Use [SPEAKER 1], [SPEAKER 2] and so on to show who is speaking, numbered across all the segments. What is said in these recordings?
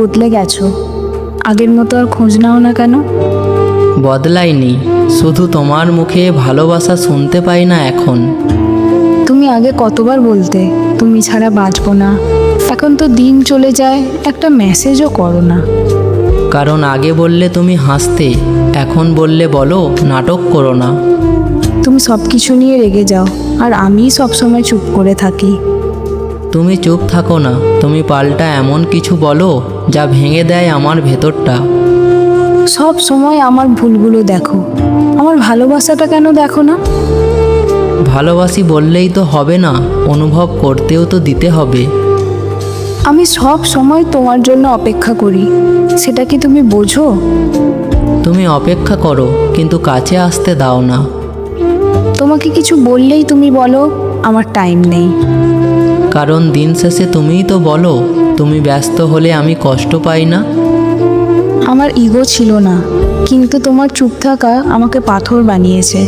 [SPEAKER 1] বদলে গেছো। আগের মতো আর খোঁজ নাও না কেন?
[SPEAKER 2] বদলাইনি, শুধু তোমার মুখে ভালোবাসা শুনতে পাই না এখন।
[SPEAKER 1] তুমি আগে কতবার বলতে তুমি ছাড়া বাঁচবো না, এখন তো দিন চলে যায়, একটা মেসেজও করো না।
[SPEAKER 2] কারণ আগে বললে তুমি হাসতে, এখন বললে বলো নাটক করো না।
[SPEAKER 1] তুমি সব কিছু নিয়ে রেগে যাও, আর আমি সবসময় চুপ করে থাকি।
[SPEAKER 2] তুমি চুপ থাকো না, তুমি পাল্টা এমন কিছু বলো যা ভেঙে দেয় আমার ভেতরটা।
[SPEAKER 1] সব সময় আমার ভুলগুলো দেখো, আমার ভালোবাসাটা কেন দেখো না?
[SPEAKER 2] ভালোবাসি বললেই তো হবে না, অনুভব করতেও তো দিতে হবে।
[SPEAKER 1] আমি সব সময় তোমার জন্য অপেক্ষা করি, সেটা কি তুমি বোঝো?
[SPEAKER 2] তুমি অপেক্ষা করো কিন্তু কাছে আসতে দাও না।
[SPEAKER 1] তোমাকে কিছু বললেই তুমি বলো আমার টাইম নেই।
[SPEAKER 2] কারণ দিন শেষে তুমিই তো বলো তুমি ব্যস্ত হলে আমি কষ্ট পাই না।
[SPEAKER 1] আমার ইগো ছিল না, কিন্তু তোমার চুপ থাকা আমাকে পাথর বানিয়েছে।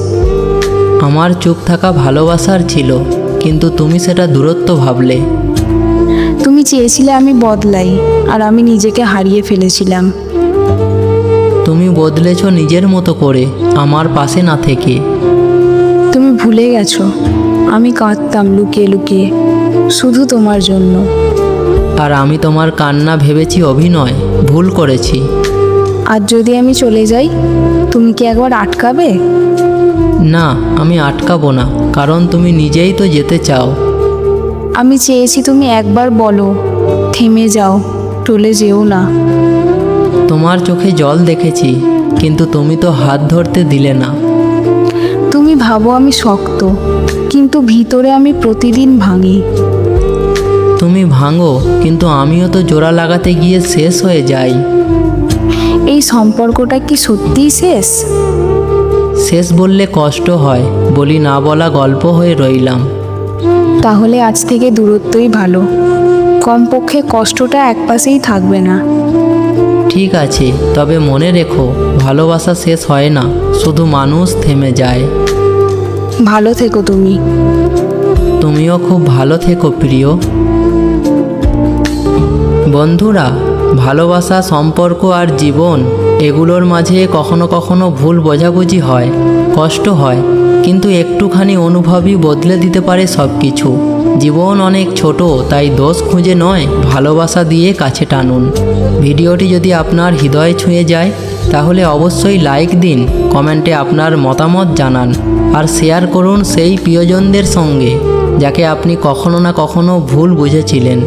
[SPEAKER 2] আমার চুপ থাকা ভালোবাসার ছিল, কিন্তু তুমি সেটা দূরত্ব ভাবলে।
[SPEAKER 1] তুমি চেয়েছিলে আমি বদলাই, আর আমি নিজেকে হারিয়ে ফেলেছিলাম।
[SPEAKER 2] তুমি বদলেছো নিজের মতো করে, আমার পাশে না থেকে।
[SPEAKER 1] তুমি ভুলে গেছো আমি কাঁদতাম লুকিয়ে লুকিয়ে, শুধু তোমার জন্য।
[SPEAKER 2] আর আমি তোমার কান্না ভেবেছি অভিনয়, ভুল করেছি।
[SPEAKER 1] আর যদি আমি চলে যাই, তুমি কি একবার আটকাবে?
[SPEAKER 2] না, আমি আটকাবো না, কারণ তুমি নিজেই তো যেতে চাও।
[SPEAKER 1] আমি চেয়েছি তুমি একবার বলো থেমে যাও, চলে যেও না।
[SPEAKER 2] তোমার চোখে জল দেখেছি, কিন্তু তুমি তো হাত ধরতে দিলে না।
[SPEAKER 1] তুমি ভাবো আমি শক্ত, কিন্তু ভিতরে আমি প্রতিদিন ভাঙি।
[SPEAKER 2] তুমি ভাঙো, কিন্তু আমিও তো জোড়া লাগাতে গিয়ে শেষ হয়ে যাই।
[SPEAKER 1] এই সম্পর্কটা কি সত্যিই শেষ?
[SPEAKER 2] শেষ বললে কষ্ট হয়, বলি না বলা গল্প হয়ে রইলাম।
[SPEAKER 1] তাহলে আজ থেকে দূরত্বই ভালো, কমপক্ষে কষ্টটা একপাশেই থাকবে না।
[SPEAKER 2] ঠিক আছে, তবে মনে রেখো ভালোবাসা শেষ হয় না, শুধু মানুষ থেমে যায়।
[SPEAKER 1] ভালো থেকো তুমি।
[SPEAKER 2] তুমিও খুব ভালো থেকো প্রিয়। বন্ধুরা, ভালোবাসা, সম্পর্ক আর জীবন, এগুলোর মাঝে কখনো কখনো ভুল বোঝাবুঝি হয়, কষ্ট হয়, কিন্তু একটুখানি অনুভবই বদলে দিতে পারে সব কিছু। জীবন অনেক ছোট, তাই দোষ খুঁজে নয়, ভালোবাসা দিয়ে কাছে টানুন। ভিডিওটি যদি আপনার হৃদয় ছুঁয়ে যায় তাহলে অবশ্যই লাইক দিন, কমেন্টে আপনার মতামত জানান, আর শেয়ার করুন সেই প্রিয়জনদের সঙ্গে যাকে আপনি কখনো না কখনো ভুল বুঝেছিলেন।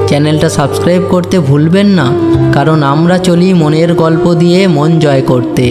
[SPEAKER 2] চ্যানেলটা সাবস্ক্রাইব করতে ভুলবেন না, কারণ আমরা চলি মনের গল্প দিয়ে মন জয় করতে।